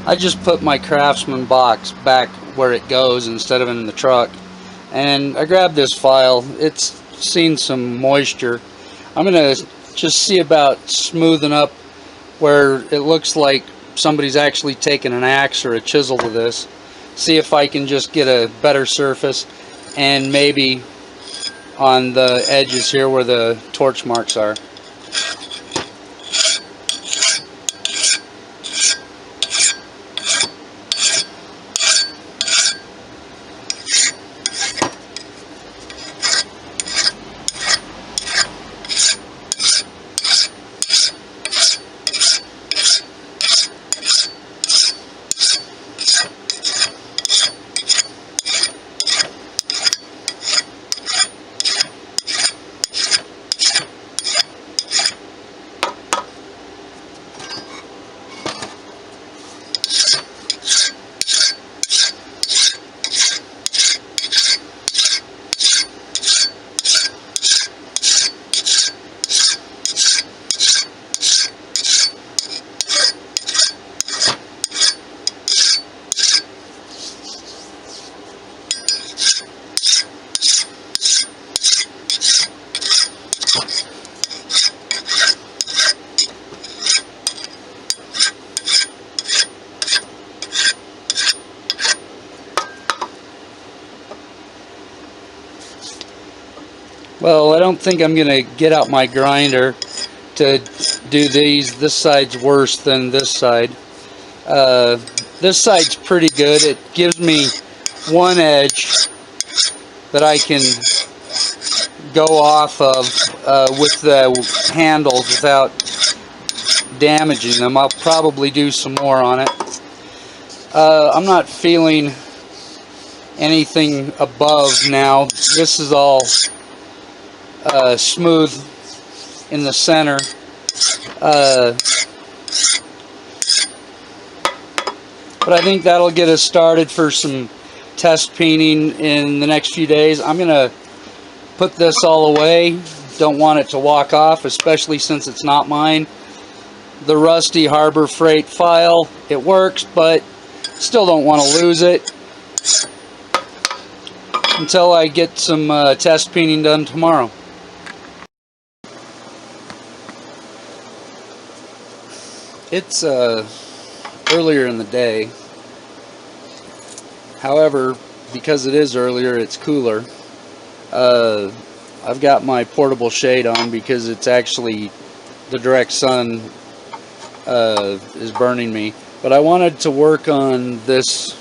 I just put my Craftsman box back where it goes instead of in the truck, and I grabbed this file. It's seen some moisture. I'm gonna just see about smoothing up where it looks like somebody's actually taken an axe or a chisel to this. See if I can just get a better surface, and maybe on the edges here where the torch marks are. Well, I don't think I'm going to get out my grinder to do these. This side's worse than this side. This side's pretty good. It gives me one edge that I can go off of with the handles without damaging them. I'll probably do some more on it. I'm not feeling anything above now. This is all smooth in the center. But I think that'll get us started for some test peening in the next few days. I'm gonna put this all away. Don't want it to walk off, especially since it's not mine. The rusty Harbor Freight file, it works, but still don't want to lose it until I get some test peening done tomorrow. It's earlier in the day. However, because it is earlier, it's cooler. I've got my portable shade on because it's actually the direct sun is burning me. But I wanted to work on this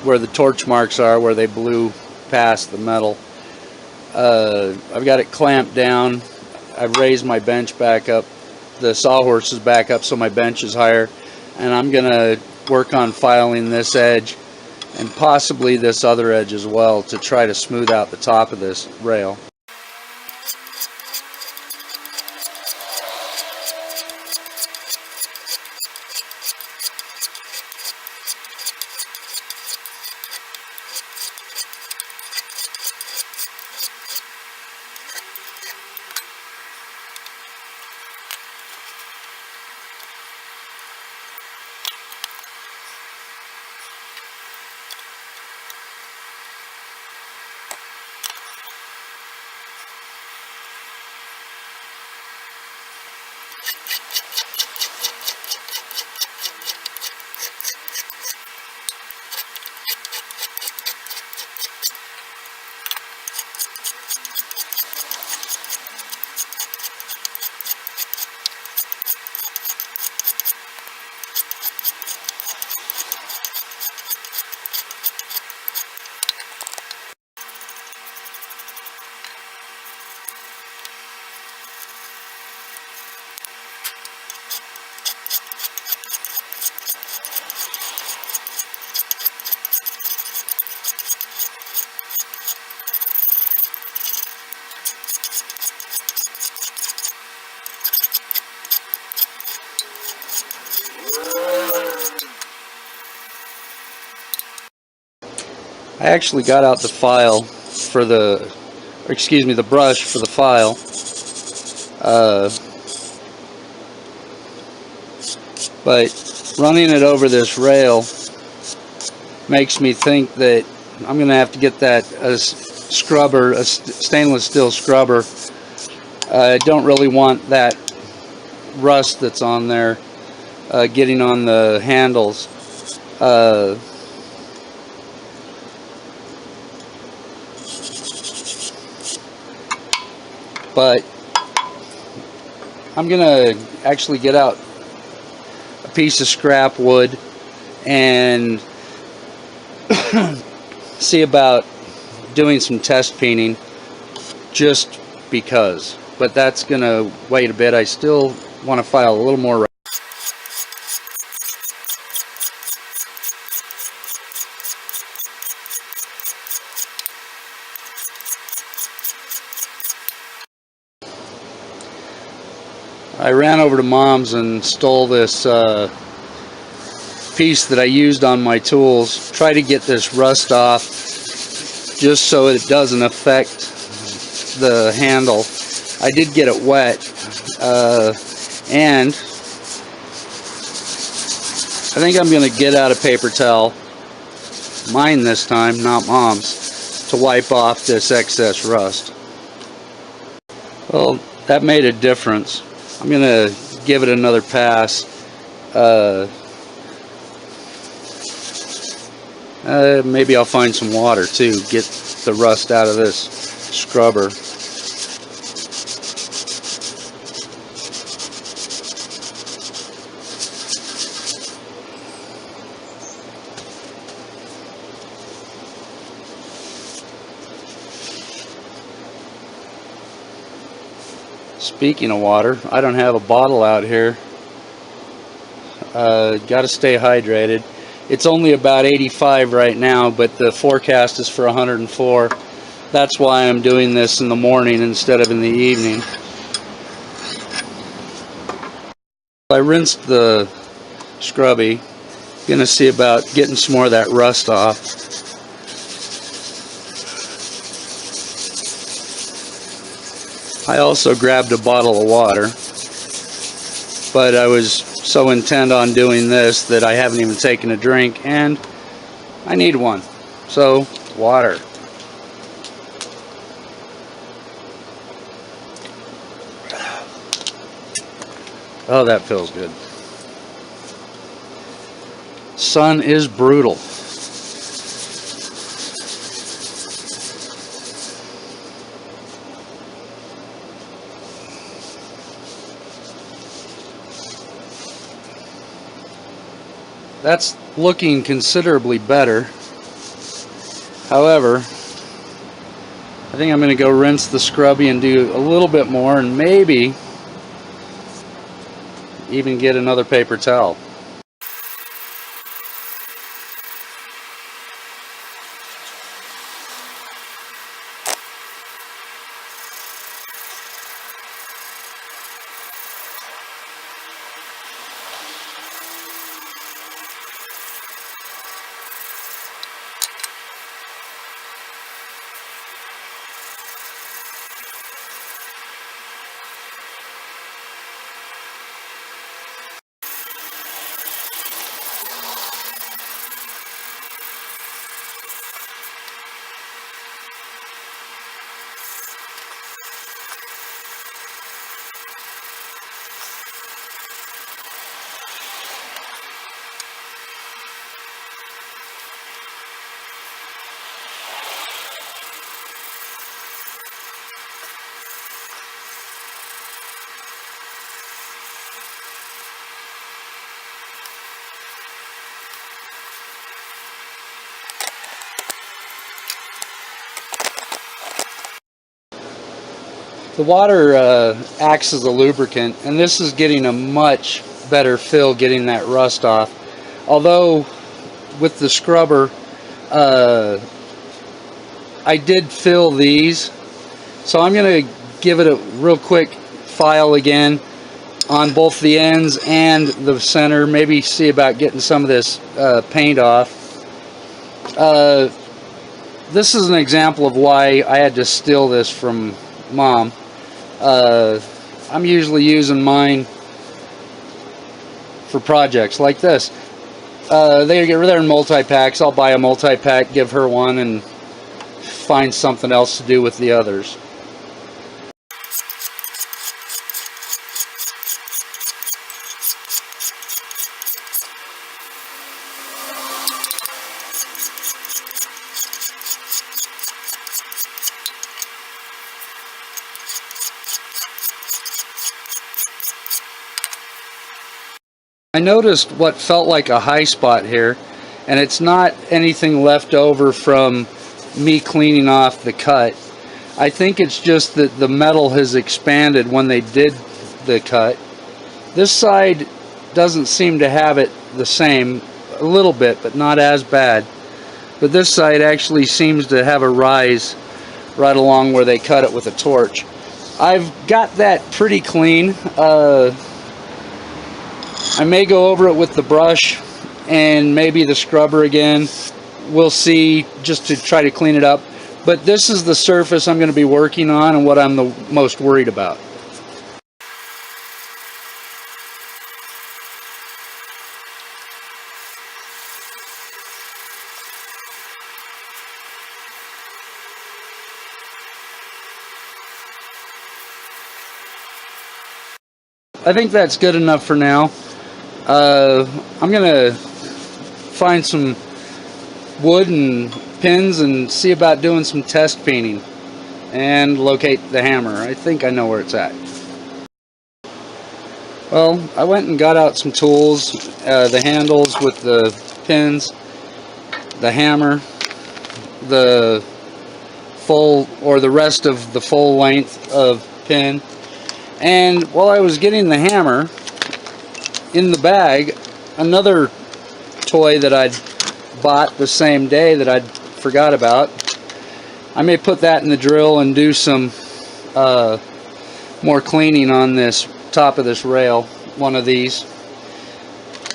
where the torch marks are, where they blew past the metal. I've got it clamped down. I've raised my bench back up, the sawhorse is back up so my bench is higher, and I'm gonna work on filing this edge and possibly this other edge as well to try to smooth out the top of this rail. I actually got out the file for the, or excuse me, the brush for the file. but running it over this rail makes me think that I'm going to have to get that scrubber, a stainless steel scrubber. I don't really want that rust that's on there getting on the handles. But I'm gonna actually get out a piece of scrap wood and see about doing some test peening, just because. But that's gonna wait a bit. I still want to file a little more. I ran over to Mom's and stole this piece that I used on my tools. Try to get this rust off just so it doesn't affect the handle. I did get it wet, and I think I'm going to get out a paper towel, mine this time, not Mom's, to wipe off this excess rust. Well, that made a difference. I'm going to give it another pass. Maybe I'll find some water too, get the rust out of this scrubber. Speaking of water, I don't have a bottle out here. Got to stay hydrated. It's only about 85 right now, but the forecast is for 104. That's why I'm doing this in the morning instead of in the evening. I rinsed the scrubby. Gonna see about getting some more of that rust off. I also grabbed a bottle of water, but I was so intent on doing this that I haven't even taken a drink, and I need one. So, water. Oh, that feels good. Sun is brutal. That's looking considerably better. However, I think I'm going to go rinse the scrubby and do a little bit more, and maybe even get another paper towel. The water acts as a lubricant, and this is getting a much better fill getting that rust off. Although with the scrubber, I did fill these, so I'm going to give it a real quick file again on both the ends and the center. Maybe see about getting some of this paint off. This is an example of why I had to steal this from Mom. I'm usually using mine for projects like this. They're in multi-packs. I'll buy a multi-pack, give her one, and find something else to do with the others. I noticed what felt like a high spot here, and it's not anything left over from me cleaning off the cut. I think it's just that the metal has expanded when they did the cut. This side doesn't seem to have it the same, a little bit, but not as bad. But this side actually seems to have a rise right along where they cut it with a torch. I've got that pretty clean. I may go over it with the brush and maybe the scrubber again. We'll see, just to try to clean it up. But this is the surface I'm going to be working on and what I'm the most worried about. I think that's good enough for now. I'm gonna find some wood and pins and see about doing some test peening and locate the hammer. I think I know where it's at. Well, I went and got out some tools, the handles with the pins, the hammer, the full or the rest of the full length of pin. And while I was getting the hammer, in the bag, another toy that I'd bought the same day that I'd forgot about. I may put that in the drill and do some more cleaning on this top of this rail, one of these.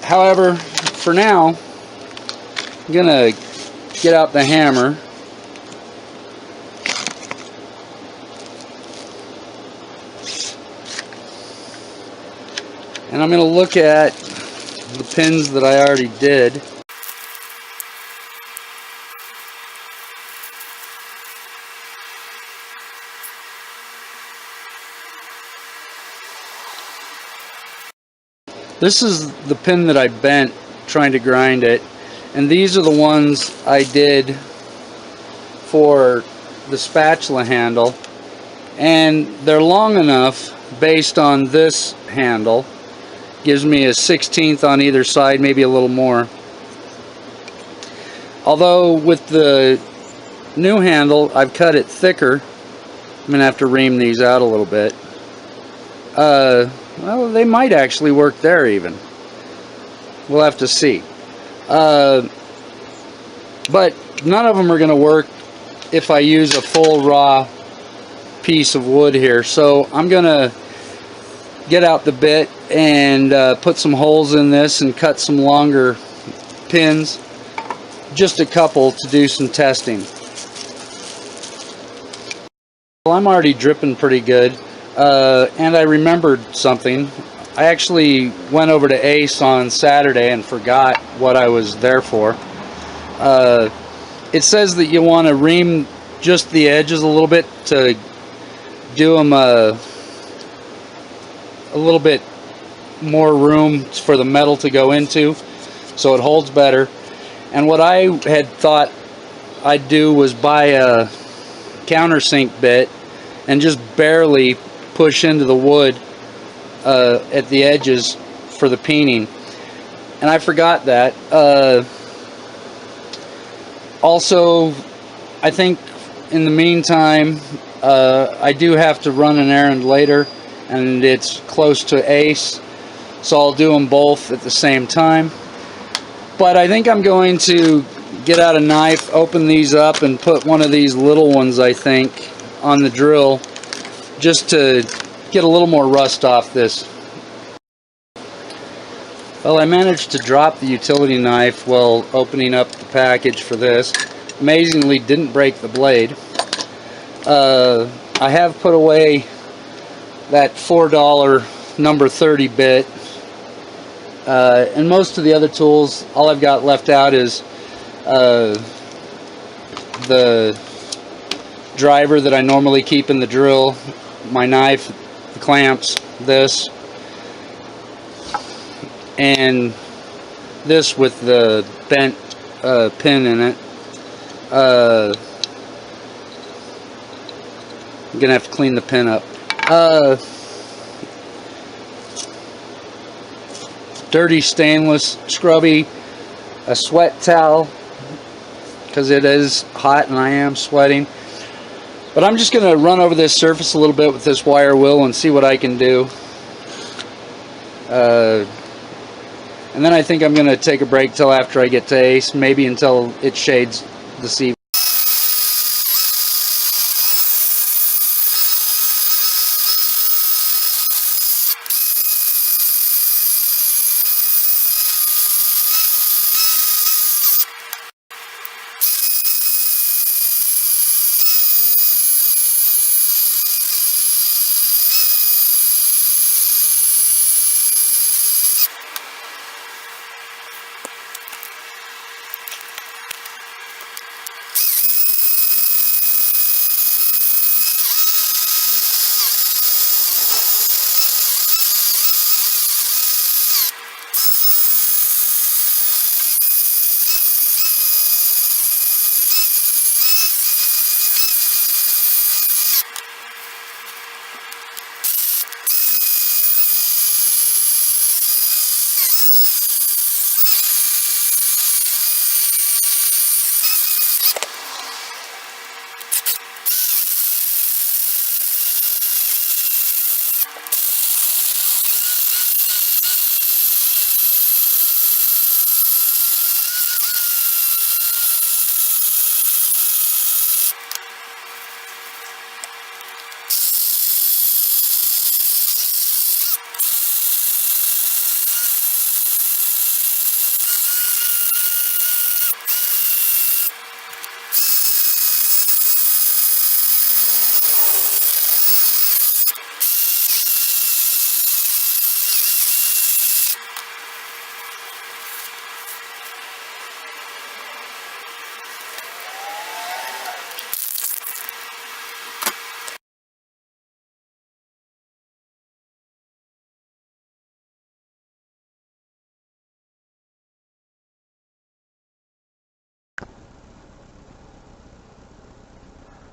However, for now, I'm gonna get out the hammer. And I'm going to look at the pins that I already did. This is the pin that I bent trying to grind it. And these are the ones I did for the spatula handle. And they're long enough based on this handle. Gives me a 1/16 on either side, maybe a little more. Although with the new handle, I've cut it thicker. I'm going to have to ream these out a little bit. Well, they might actually work there even. We'll have to see. But none of them are going to work if I use a full raw piece of wood here. So I'm going to get out the bit and put some holes in this and cut some longer pins, just a couple, to do some testing. Well, I'm already dripping pretty good, and I remembered something. I actually went over to Ace on Saturday and forgot what I was there for. It says that you want to ream just the edges a little bit to do them a little bit more room for the metal to go into, so it holds better. And what I had thought I'd do was buy a countersink bit and just barely push into the wood at the edges for the peening, and I forgot that. Also, I think in the meantime, I do have to run an errand later, and it's close to Ace, so I'll do them both at the same time. But I think I'm going to get out a knife, open these up, and put one of these little ones, I think, on the drill, just to get a little more rust off this. Well, I managed to drop the utility knife while opening up the package for this. Amazingly, didn't break the blade. I have put away that $4 number 30 bit And most of the other tools, all I've got left out is the driver that I normally keep in the drill, my knife, the clamps, this, and this with the bent pin in it. I'm gonna have to clean the pin up. Dirty stainless scrubby, a sweat towel because it is hot and I am sweating. But I'm just gonna run over this surface a little bit with this wire wheel and see what I can do. And then I think I'm gonna take a break till after I get to Ace, maybe until it shades this evening.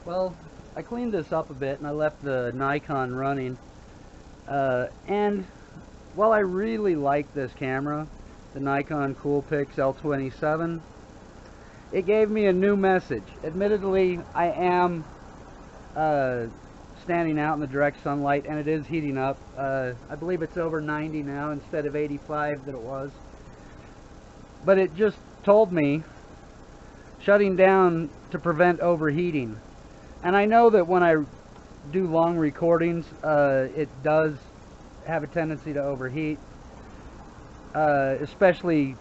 Well, I cleaned this up a bit and I left the Nikon running. And while I really like this camera, the Nikon Coolpix L27, it gave me a new message. Admittedly, I am standing out in the direct sunlight and it is heating up. I believe it's over 90 now instead of 85 that it was. But it just told me shutting down to prevent overheating. And I know that when I do long recordings, it does have a tendency to overheat, especially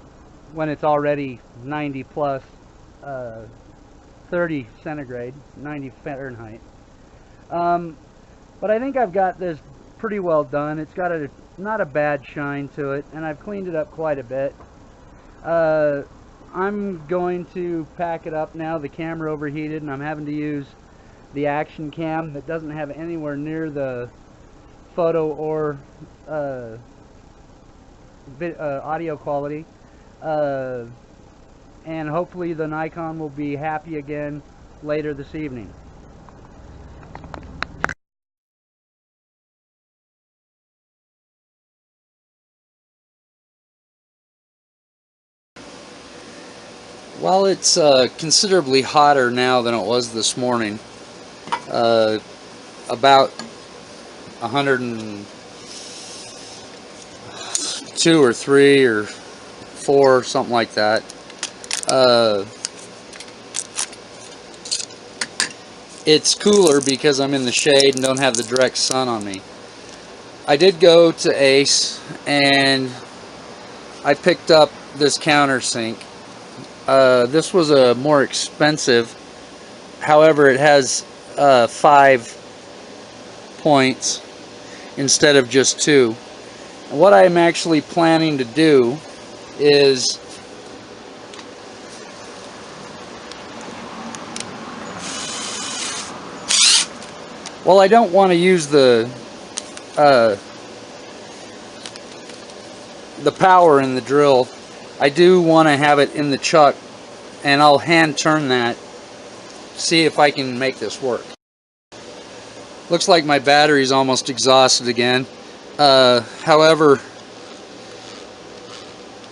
when it's already 90 plus, 30 centigrade, 90 Fahrenheit. But I think I've got this pretty well done. It's got not a bad shine to it, and I've cleaned it up quite a bit. I'm going to pack it up now. The camera overheated, and I'm having to use the action cam that doesn't have anywhere near the photo or audio quality, and hopefully the Nikon will be happy again later this evening. While it's considerably hotter now than it was this morning, about 102 or 3 or 4, something like that. It's cooler because I'm in the shade and don't have the direct sun on me. I did go to Ace and I picked up this countersink. This was a more expensive, however it has 5 points instead of just 2, What I'm actually planning to do is well, I don't want to use the power in the drill. I do want to have it in the chuck, and I'll hand turn that, see if I can make this work. Looks like my battery's almost exhausted again. However,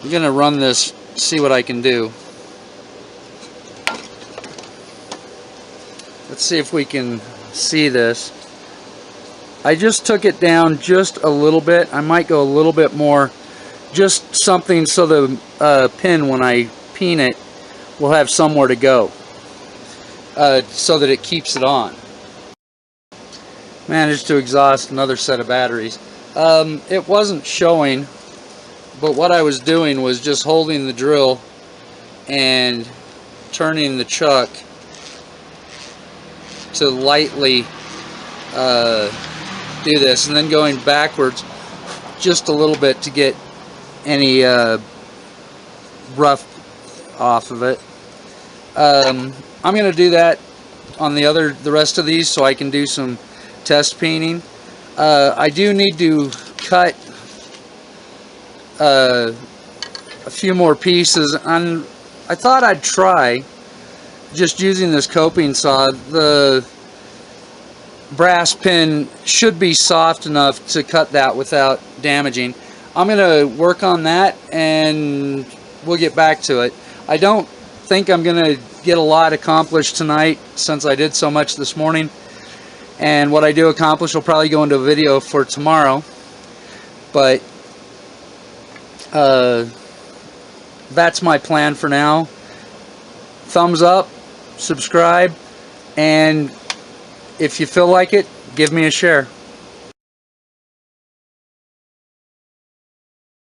I'm gonna run this, see what I can do. Let's see if we can see this. I just took it down just a little bit. I might go a little bit more, just something so the pin, when I peen it, will have somewhere to go, so that it keeps it on. Managed to exhaust another set of batteries. It wasn't showing, but what I was doing was just holding the drill and turning the chuck to lightly do this, and then going backwards just a little bit to get any rough off of it. I'm going to do that on the rest of these, so I can do some test peening. I do need to cut a few more pieces, and I thought I'd try just using this coping saw. The brass pin should be soft enough to cut that without damaging. I'm going to work on that and we'll get back to it. I don't think I'm going to get a lot accomplished tonight since I did so much this morning. And what I do accomplish will probably go into a video for tomorrow. But that's my plan for now. Thumbs up, subscribe, and if you feel like it, give me a share.